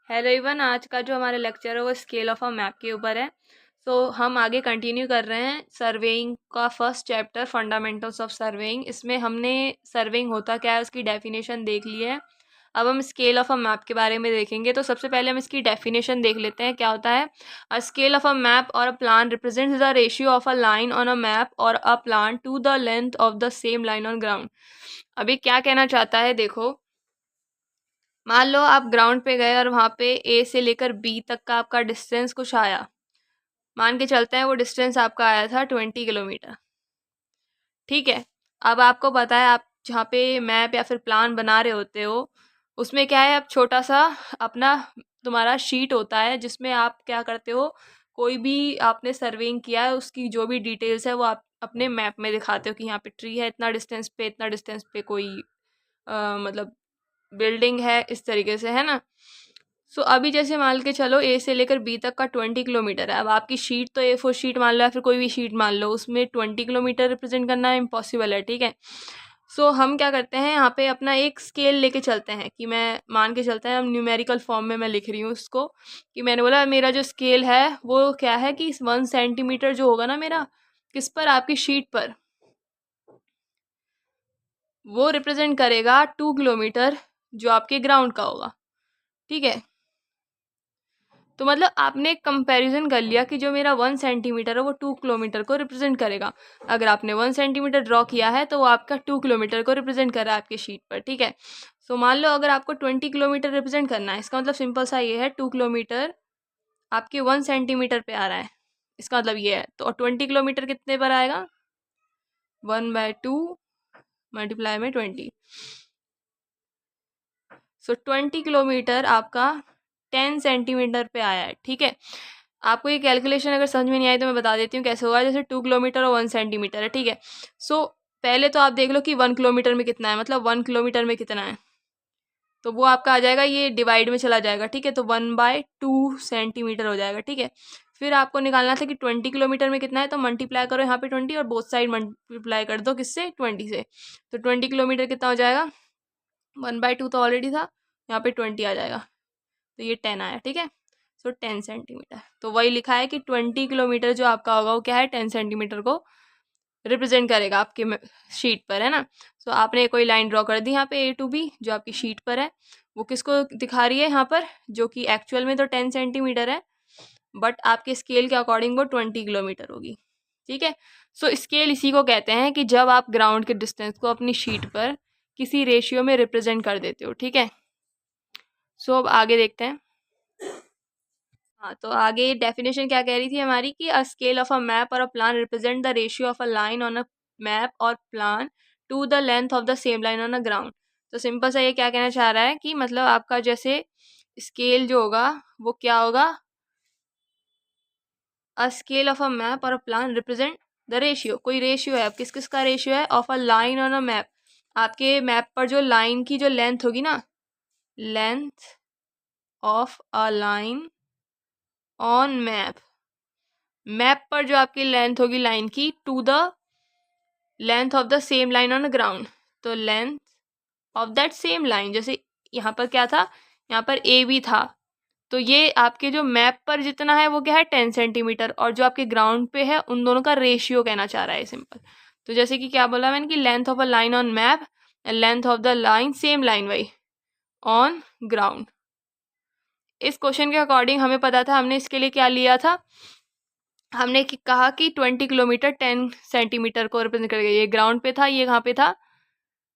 Hello even, आज का जो हमारा लेक्चर है वो स्केल ऑफ अ मैप के ऊपर है। हम आगे कंटिन्यू कर रहे हैं सर्वेइंग का first chapter, fundamentals of surveying. इसमें हमने सर्वेइंग होता क्या है उसकी डेफिनेशन देख ली है। अब हम स्केल ऑफ अ मैप के बारे में देखेंगे। तो सबसे पहले हम इसकी डेफिनेशन देख लेते हैं क्या होता है। A scale of a map or a plan represents the ratio of a line on a map or a plan to the length of the same line on ground. अभी क्या कहना चाहता है, देखो, मान लो आप ग्राउंड पे गए और वहाँ पे ए से लेकर बी तक का आपका डिस्टेंस कुछ आया। मान के चलते हैं वो डिस्टेंस आपका आया था 20 किलोमीटर। ठीक है। अब आपको पता है, आप जहाँ पे मैप या फिर प्लान बना रहे होते हो उसमें क्या है, अब छोटा सा अपना तुम्हारा शीट होता है जिसमें आप क्या करते हो, कोई भी आपने सर्वेइंग किया है उसकी जो भी डिटेल्स है वो आप अपने मैप में दिखाते हो कि यहाँ पे ट्री है इतना डिस्टेंस पे, इतना डिस्टेंस पे कोई मतलब बिल्डिंग है, इस तरीके से, है ना। अभी जैसे मान के चलो ए से लेकर बी तक का 20 किलोमीटर है। अब आपकी शीट तो A4 शीट मान लो या फिर कोई भी शीट मान लो, उसमें 20 किलोमीटर रिप्रेजेंट करना इम्पॉसिबल है। ठीक है। हम क्या करते हैं, यहाँ पे अपना एक स्केल लेके चलते हैं कि मैं मान के चलते हैं, हम न्यूमेरिकल फॉर्म में मैं लिख रही हूँ उसको, कि मैंने बोला मेरा जो स्केल है वो क्या है कि 1 सेंटीमीटर जो होगा ना मेरा, किस पर, आपकी शीट पर, वो रिप्रेजेंट करेगा 2 किलोमीटर जो आपके ग्राउंड का होगा। ठीक है। तो मतलब आपने एक कंपैरिजन कर लिया कि जो मेरा 1 सेंटीमीटर है वो 2 किलोमीटर को रिप्रेजेंट करेगा। अगर आपने 1 सेंटीमीटर ड्रॉ किया है तो वो आपका 2 किलोमीटर को रिप्रेजेंट कर रहा है आपकी शीट पर। ठीक है। मान लो अगर आपको 20 किलोमीटर रिप्रेजेंट करना है, इसका मतलब सिंपल सा ये है, 2 किलोमीटर आपके 1 सेंटीमीटर पे आ रहा है, इसका मतलब ये है। तो 20 किलोमीटर कितने पर आएगा, 1/2 मल्टीप्लाई में 20। 20 किलोमीटर आपका 10 सेंटीमीटर पे आया है। ठीक है। आपको ये कैलकुलेशन अगर समझ में नहीं आई तो मैं बता देती हूँ कैसे होगा। जैसे 2 किलोमीटर और 1 सेंटीमीटर है। ठीक है। पहले तो आप देख लो कि 1 किलोमीटर में कितना है, मतलब 1 किलोमीटर में कितना है, तो वो आपका आ जाएगा, ये डिवाइड में चला जाएगा। ठीक है। तो 1/2 सेंटीमीटर हो जाएगा। ठीक है। फिर आपको निकालना था कि 20 किलोमीटर में कितना है, तो मल्टीप्लाई करो यहाँ पे 20 और बोथ साइड मल्टीप्लाई कर दो, किससे, 20 से। तो 20 किलोमीटर कितना हो जाएगा, 1/2 तो ऑलरेडी था, यहाँ पे 20 आ जाएगा, तो ये 10 आया। ठीक है। 10 सेंटीमीटर, तो वही लिखा है कि 20 किलोमीटर जो आपका होगा वो क्या है, 10 सेंटीमीटर को रिप्रेजेंट करेगा आपके शीट पर, है ना। आपने कोई लाइन ड्रॉ कर दी यहाँ पे A to B जो आपकी शीट पर है, वो किसको दिखा रही है यहाँ पर, जो कि एक्चुअल में तो 10 सेंटीमीटर है, बट आपके स्केल के अकॉर्डिंग वो 20 किलोमीटर होगी। ठीक है। स्केल इसी को कहते हैं कि जब आप ग्राउंड के डिस्टेंस को अपनी शीट पर किसी रेशियो में रिप्रेजेंट कर देते हो। ठीक है। अब आगे देखते हैं। हाँ, तो आगे डेफिनेशन क्या कह रही थी हमारी, कि a scale of a map or a plan represent the ratio of a line on a map or plan to the length of the same line on a ground. तो सिंपल सा ये क्या कहना चाह रहा है कि मतलब आपका जैसे स्केल जो होगा वो क्या होगा, a scale of a map or a plan represent the ratio, कोई रेशियो है, अब किस किस का रेशियो है, of a line on a map, आपके मैप पर जो लाइन की जो लेंथ होगी ना, length of a line on map, map पर जो आपकी लेंथ होगी लाइन की, to the length of the same line on ground, तो length of that same line, जैसे यहाँ पर क्या था, यहाँ पर AB था, तो ये आपके जो मैप पर जितना है वो क्या है, 10 सेंटीमीटर, और जो आपके ग्राउंड पे है उन दोनों का रेशियो कहना चाह रहा है सिंपल। तो जैसे कि क्या बोला मैंने कि length of a line on map and length of the line, same line वही, ऑन ग्राउंड। इस क्वेश्चन के अकॉर्डिंग हमें पता था, हमने इसके लिए क्या लिया था, हमने कहा कि 20 किलोमीटर 10 सेंटीमीटर को रिप्रेजेंट करेगा। ये ग्राउंड पे था, ये कहाँ पे था,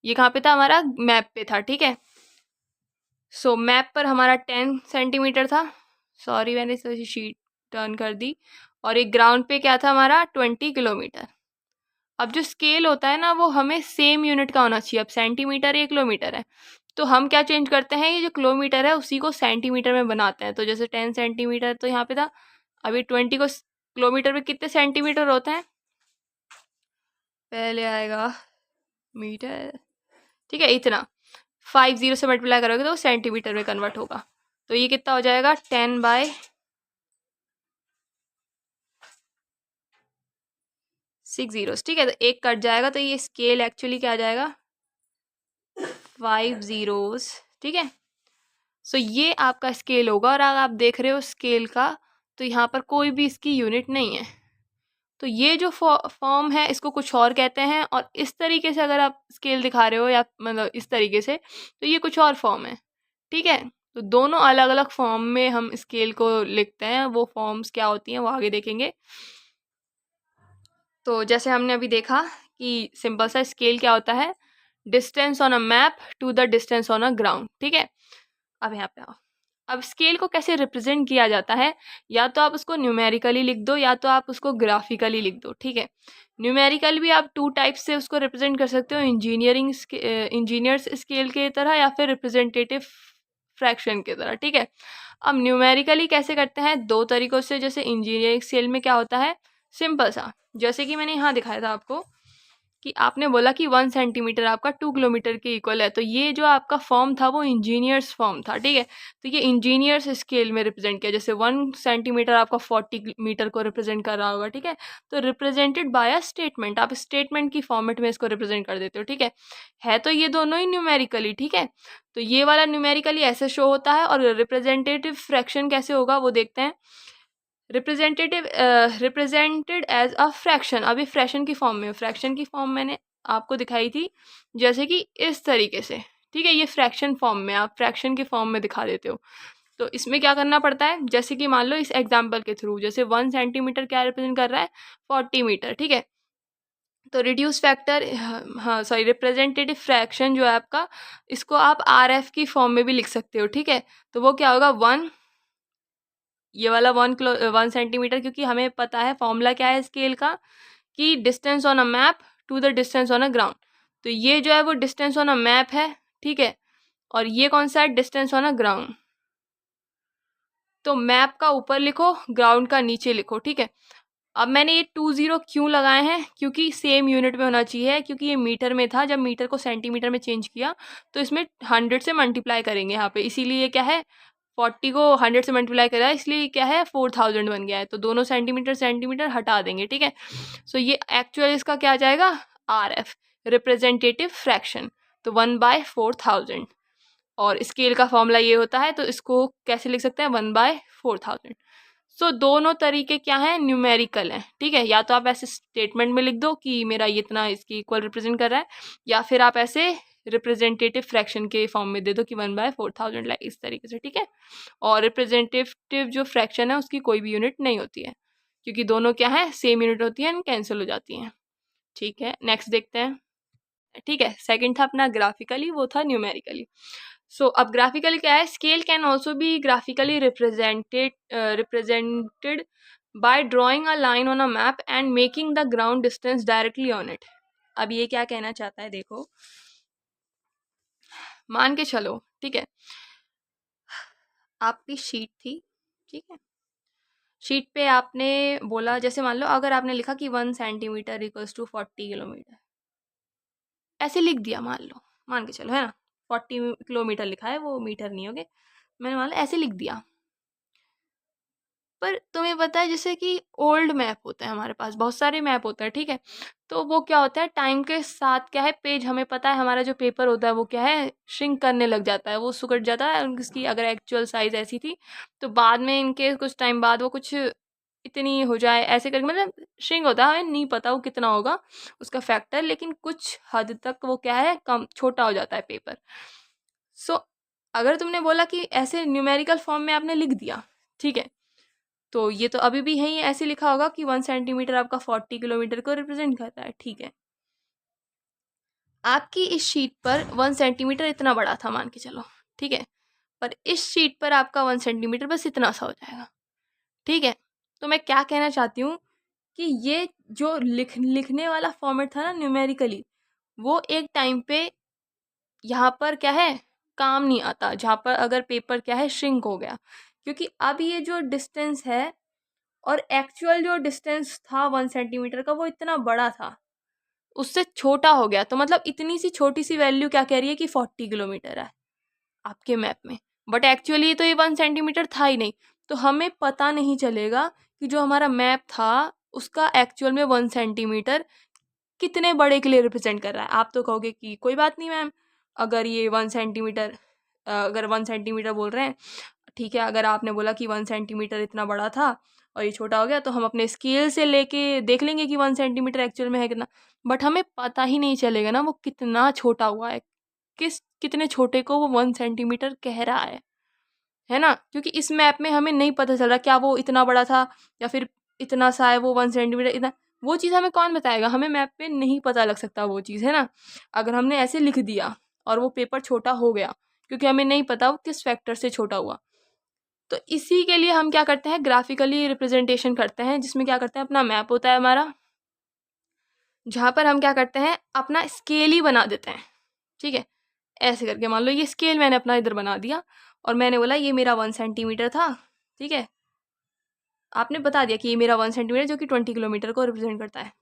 ये कहाँ पे था, हमारा मैप पे था। ठीक है। मैप पर हमारा 10 सेंटीमीटर था, सॉरी मैंने शीट टर्न कर दी, और एक ग्राउंड पे क्या था हमारा, 20 किलोमीटर। अब जो स्केल होता है ना वो हमें सेम यूनिट का होना चाहिए। अब सेंटीमीटर 1 किलोमीटर है, तो हम क्या चेंज करते हैं, ये जो किलोमीटर है उसी को सेंटीमीटर में बनाते हैं। तो जैसे 10 सेंटीमीटर तो यहाँ पे था, अभी 20 को किलोमीटर में कितने सेंटीमीटर होते हैं, पहले आएगा मीटर। ठीक है, इतना 50 से मल्टीप्लाई करोगे तो सेंटीमीटर में कन्वर्ट होगा। तो ये कितना हो जाएगा, 10/6 zeros। ठीक है। तो एक कट जाएगा तो ये स्केल एक्चुअली क्या आ जाएगा, 5 zeros। ठीक है। सो ये आपका स्केल होगा, और अगर आप देख रहे हो स्केल का तो यहाँ पर कोई भी इसकी यूनिट नहीं है। तो ये जो फॉर्म है इसको कुछ और कहते हैं, और इस तरीके से अगर आप स्केल दिखा रहे हो या मतलब इस तरीके से, तो ये कुछ और फॉर्म है। ठीक है, तो दोनों अलग अलग फॉर्म में हम स्केल को लिखते हैं। वो फॉर्म्स क्या होती हैं वो आगे देखेंगे। तो जैसे हमने अभी देखा कि सिंपल सा स्केल क्या होता है, distance on a map to the distance on a ground. ठीक है, अब यहाँ पे आओ। अब स्केल को कैसे रिप्रेजेंट किया जाता है, या तो आप उसको न्यूमेरिकली लिख दो या तो आप उसको ग्राफिकली लिख दो। ठीक है, न्यूमेरिकल भी आप टू टाइप से उसको रिप्रेजेंट कर सकते हो, इंजीनियर्स स्केल के तरह या फिर रिप्रेजेंटेटिव फ्रैक्शन की तरह। ठीक है, अब न्यूमेरिकली कैसे करते हैं, दो तरीकों से। जैसे इंजीनियरिंग स्केल में क्या होता है, सिंपल सा, जैसे कि मैंने यहाँ दिखाया था आपको कि आपने बोला कि 1 सेंटीमीटर आपका 2 किलोमीटर के इक्वल है, तो ये जो आपका फॉर्म था वो इंजीनियर्स फॉर्म था। ठीक है, तो ये इंजीनियर्स स्केल में रिप्रेजेंट किया। जैसे 1 सेंटीमीटर आपका 40 मीटर को रिप्रेजेंट कर रहा होगा। ठीक है, तो रिप्रेजेंटेड बाय अ स्टेटमेंट, आप स्टेटमेंट की फॉर्मेट में इसको रिप्रेजेंट कर देते हो। ठीक है तो ये दोनों ही न्यूमेरिकली। ठीक है, तो ये वाला न्यूमेरिकली ऐसे शो होता है, और रिप्रेजेंटेटिव फ्रैक्शन कैसे होगा वो देखते हैं। रिप्रेजेंटेड एज अ फ्रैक्शन, अभी फ्रैक्शन की फॉर्म में, फ्रैक्शन की फॉर्म मैंने आपको दिखाई थी जैसे कि इस तरीके से। ठीक है, ये फ्रैक्शन फॉर्म में, आप फ्रैक्शन की फॉर्म में दिखा देते हो। तो इसमें क्या करना पड़ता है, जैसे कि मान लो इस एग्जाम्पल के थ्रू, जैसे 1 सेंटीमीटर क्या रिप्रेजेंट कर रहा है, 40 मीटर। ठीक है, तो रिड्यूस फैक्टर, हाँ सॉरी, रिप्रेजेंटेटिव फ्रैक्शन जो है आपका, इसको आप RF की फॉर्म में भी लिख सकते हो। ठीक है, तो वो क्या होगा, ये वाला 1 सेंटीमीटर, क्योंकि हमें पता है फॉर्मूला क्या है स्केल का, कि distance on a map to the distance on a ground. तो ये जो है वो डिस्टेंस ऑन अ मैप है। ठीक है, और ये कौन सा है, डिस्टेंस ऑन अ ग्राउंड। तो मैप का ऊपर लिखो, ग्राउंड का नीचे लिखो। ठीक है, अब मैंने ये 20 क्यों लगाए हैं, क्योंकि सेम यूनिट में होना चाहिए, क्योंकि ये मीटर में था, जब मीटर को सेंटीमीटर में चेंज किया तो इसमें 100 से मल्टीप्लाई करेंगे यहाँ पे, इसीलिए ये क्या है, 40 को 100 से मल्टीप्लाई करा है, इसलिए क्या है 4000 बन गया है। तो दोनों सेंटीमीटर सेंटीमीटर हटा देंगे। ठीक है, सो ये एक्चुअल इसका क्या आ जाएगा, RF, रिप्रेजेंटेटिव फ्रैक्शन। तो 1/4000, और स्केल का फॉर्मूला ये होता है, तो इसको कैसे लिख सकते हैं, 1/4000। सो दोनों तरीके क्या हैं, न्यूमेरिकल हैं। ठीक है, या तो आप ऐसे स्टेटमेंट में लिख दो कि मेरा ये इतना इसकी इक्वल रिप्रेजेंट कर रहा है, या फिर आप ऐसे रिप्रेजेंटेटिव फ्रैक्शन के फॉर्म में दे दो कि 1/4000, लाइक इस तरीके से। ठीक है, और रिप्रेजेंटेटिव जो फ्रैक्शन है उसकी कोई भी यूनिट नहीं होती है, क्योंकि दोनों क्या है, सेम यूनिट होती है, कैंसिल हो जाती हैं। ठीक है, नेक्स्ट देखते हैं। ठीक है, सेकंड था अपना ग्राफिकली, वो था न्यूमेरिकली। सो अब ग्राफिकली क्या है, scale can also be graphically represented by drawing a line on a map and making the ground distance directly on it. अब ये क्या कहना चाहता है, देखो, मान के चलो। ठीक है, आपकी शीट थी। ठीक है, शीट पे आपने बोला, जैसे मान लो अगर आपने लिखा कि 1 सेंटीमीटर इक्वल्स टू 40 किलोमीटर, ऐसे लिख दिया, मान के चलो, है ना, 40 किलोमीटर लिखा है, वो मीटर नहीं होगे, मैंने मान लो ऐसे लिख दिया। पर तुम्हें पता है जैसे कि ओल्ड मैप होता है, हमारे पास बहुत सारे मैप होते हैं। ठीक है, तो वो क्या होता है, टाइम के साथ क्या है, पेज, हमें पता है हमारा जो पेपर होता है वो क्या है, श्रिंक करने लग जाता है, वो सुकड़ जाता है। उसकी अगर एक्चुअल साइज ऐसी थी तो बाद में इनके कुछ टाइम बाद वो कुछ इतनी हो जाए, ऐसे करके मतलब श्रिंक होता है, हमें नहीं पता वो कितना होगा उसका फैक्टर, लेकिन कुछ हद तक वो क्या है, कम छोटा हो जाता है पेपर। सो अगर तुमने बोला कि ऐसे न्यूमेरिकल फॉर्म में आपने लिख दिया, ठीक है, तो ये तो अभी भी है ही, ऐसे लिखा होगा कि 1 सेंटीमीटर आपका 40 किलोमीटर को रिप्रेजेंट करता है। ठीक है, आपकी इस शीट पर 1 सेंटीमीटर इतना बड़ा था, मान के चलो। ठीक है, पर इस शीट पर आपका 1 सेंटीमीटर बस इतना सा हो जाएगा। ठीक है, तो मैं क्या कहना चाहती हूँ कि ये जो लिखने वाला फॉर्मेट था ना न्यूमेरिकली, वो एक टाइम पे यहाँ पर क्या है, काम नहीं आता, जहाँ पर अगर पेपर क्या है, श्रिंक हो गया, क्योंकि अब ये जो डिस्टेंस है और एक्चुअल जो डिस्टेंस था 1 सेंटीमीटर का, वो इतना बड़ा था, उससे छोटा हो गया। तो मतलब इतनी सी छोटी सी वैल्यू क्या कह रही है कि 40 किलोमीटर है आपके मैप में, बट एक्चुअली तो ये 1 सेंटीमीटर था ही नहीं। तो हमें पता नहीं चलेगा कि जो हमारा मैप था उसका एक्चुअल में 1 सेंटीमीटर कितने बड़े के लिए रिप्रेजेंट कर रहा है। आप तो कहोगे कि कोई बात नहीं मैम, अगर ये 1 सेंटीमीटर अगर 1 सेंटीमीटर बोल रहे हैं, ठीक है, अगर आपने बोला कि 1 सेंटीमीटर इतना बड़ा था और ये छोटा हो गया, तो हम अपने स्केल से लेके देख लेंगे कि 1 सेंटीमीटर एक्चुअल में है कितना। बट हमें पता ही नहीं चलेगा ना वो कितना छोटा हुआ है, कितने छोटे को वो 1 सेंटीमीटर कह रहा है ना? क्योंकि इस मैप में हमें नहीं पता चल रहा क्या वो इतना बड़ा था या फिर इतना सा है वो 1 सेंटीमीटर इतना, वो चीज़ हमें कौन बताएगा? हमें मैप पे नहीं पता लग सकता वो चीज़, है ना? अगर हमने ऐसे लिख दिया और वो पेपर छोटा हो गया, क्योंकि हमें नहीं पता वो किस फैक्टर से छोटा हुआ, तो इसी के लिए हम क्या करते हैं, ग्राफिकली रिप्रेजेंटेशन करते हैं, जिसमें क्या करते हैं, अपना मैप होता है हमारा, जहाँ पर हम क्या करते हैं, अपना स्केल ही बना देते हैं। ठीक है, ऐसे करके मान लो ये स्केल मैंने अपना इधर बना दिया और मैंने बोला ये मेरा 1 सेंटीमीटर था। ठीक है, आपने बता दिया कि ये मेरा 1 सेंटीमीटर जो कि 20 किलोमीटर को रिप्रेजेंट करता है।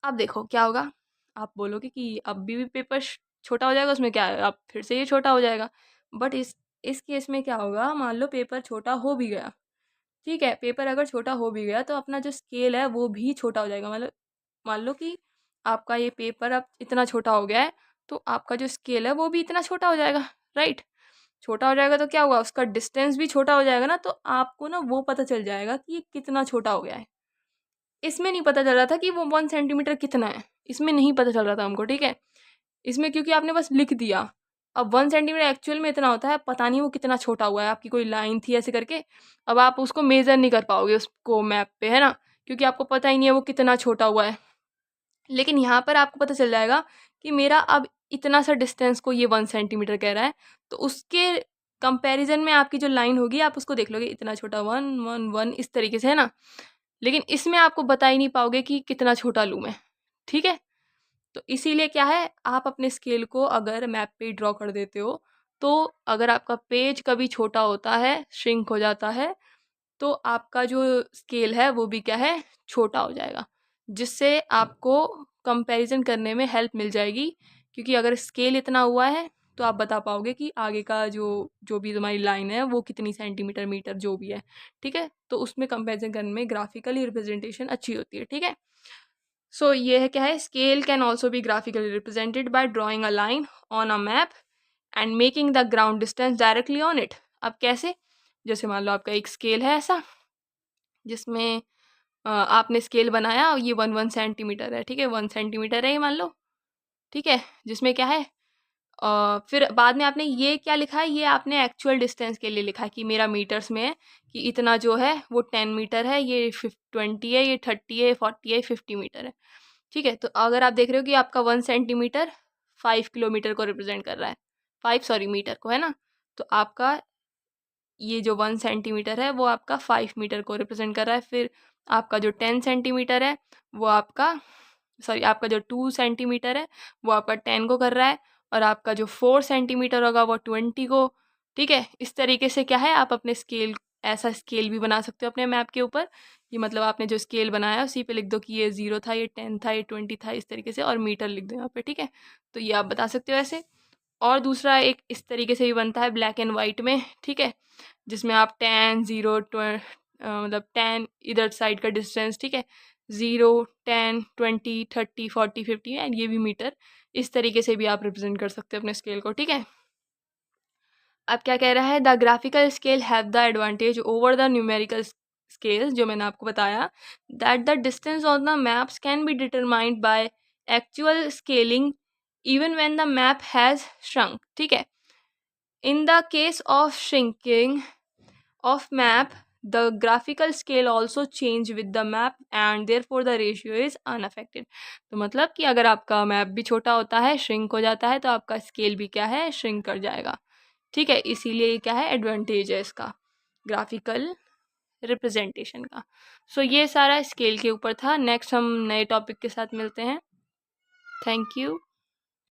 अब देखो क्या होगा, आप बोलोगे कि अब भी पेपर छोटा हो जाएगा, उसमें क्या है, अब फिर से ये छोटा हो जाएगा। बट इस केस में क्या होगा, मान लो पेपर छोटा हो भी गया, ठीक है, पेपर अगर छोटा हो भी गया तो अपना जो स्केल है वो भी छोटा हो जाएगा। मतलब मान लो कि आपका ये पेपर अब इतना छोटा हो गया है, तो आपका जो स्केल है वो भी इतना छोटा हो जाएगा, राइट? छोटा हो जाएगा तो क्या होगा, उसका डिस्टेंस भी छोटा हो जाएगा ना, तो आपको ना वो पता चल जाएगा कि ये कितना छोटा हो गया है। इसमें नहीं पता चल रहा था कि वो 1 सेंटीमीटर कितना है, इसमें नहीं पता चल रहा था हमको, ठीक है? इसमें क्योंकि आपने बस लिख दिया। अब 1 सेंटीमीटर एक्चुअल में इतना होता है, पता नहीं वो कितना छोटा हुआ है, आपकी कोई लाइन थी ऐसे करके, अब आप उसको मेज़र नहीं कर पाओगे उसको मैप पे, है ना? क्योंकि आपको पता ही नहीं है वो कितना छोटा हुआ है। लेकिन यहाँ पर आपको पता चल जाएगा कि मेरा अब इतना सा डिस्टेंस को ये 1 सेंटीमीटर कह रहा है, तो उसके कंपैरिज़न में आपकी जो लाइन होगी आप उसको देख लोगे, इतना छोटा 1, 1, 1 इस तरीके से, है ना? लेकिन इसमें आपको बता ही नहीं पाओगे कि कितना छोटा लूँ मैं, ठीक है? तो इसीलिए क्या है, आप अपने स्केल को अगर मैप पे ड्रॉ कर देते हो, तो अगर आपका पेज कभी छोटा होता है, श्रिंक हो जाता है, तो आपका जो स्केल है वो भी क्या है, छोटा हो जाएगा, जिससे आपको कंपैरिजन करने में हेल्प मिल जाएगी। क्योंकि अगर स्केल इतना हुआ है तो आप बता पाओगे कि आगे का जो जो भी तुम्हारी लाइन है वो कितनी सेंटीमीटर मीटर जो भी है, ठीक है? तो उसमें कंपैरिजन करने में ग्राफिकली रिप्रेजेंटेशन अच्छी होती है, ठीक है? सो ये है क्या है, scale can also be graphically represented by drawing a line on a map and making the ground distance directly on it. अब कैसे, जैसे मान लो आपका एक स्केल है ऐसा, जिसमें आपने स्केल बनाया, ये 1 सेंटीमीटर है, ठीक है, 1 सेंटीमीटर है ये मान लो, ठीक है, जिसमें क्या है, फिर बाद में आपने ये क्या लिखा है, ये आपने एक्चुअल डिस्टेंस के लिए लिखा है कि मेरा मीटर्स में है, कि इतना जो है वो 10 मीटर है, ये 20 है, ये 30 है, 40 है, 50 मीटर है, ठीक है? तो अगर आप देख रहे हो कि आपका 1 सेंटीमीटर 5 किलोमीटर को रिप्रेजेंट कर रहा है, 5 सॉरी मीटर को, है ना? तो आपका ये जो 1 सेंटीमीटर है वो आपका 5 मीटर को रिप्रेजेंट कर रहा है। फिर आपका जो 10 सेंटीमीटर है वो आपका सॉरी आपका जो 2 सेंटीमीटर है वो आपका 10 को कर रहा है, और आपका जो 4 सेंटीमीटर होगा वो 20 को, ठीक है? इस तरीके से क्या है, आप अपने स्केल ऐसा स्केल भी बना सकते हो अपने मैप के ऊपर, कि मतलब आपने जो स्केल बनाया उसी पे लिख दो कि ये 0 था, ये 10 था, ये 20 था, इस तरीके से, और मीटर लिख दो यहाँ पे, ठीक है? तो ये आप बता सकते हो ऐसे। और दूसरा एक इस तरीके से भी बनता है ब्लैक एंड वाइट में, ठीक है, जिसमें आप 10 0 मतलब 10 इधर साइड का डिस्टेंस, ठीक है, 0 10 20 30 40 50 एंड ये भी मीटर, इस तरीके से भी आप रिप्रेजेंट कर सकते हो अपने स्केल को, ठीक है? अब क्या कह रहा है, the graphical scale have the advantage over the numerical scale, जो मैंने आपको बताया, that the distance on the maps can be determined by actual scaling even when the map has shrunk, ठीक है? In the case of shrinking of map, the graphical scale also change with the map and therefore the ratio is unaffected. तो मतलब कि अगर आपका map भी छोटा होता है, श्रिंक हो जाता है, तो आपका स्केल भी क्या है, श्रिंक कर जाएगा, ठीक है? इसीलिए ये क्या है, एडवांटेज है इसका ग्राफिकल रिप्रेजेंटेशन का। सो ये सारा स्केल के ऊपर था। नेक्स्ट हम नए टॉपिक के साथ मिलते हैं। Thank you.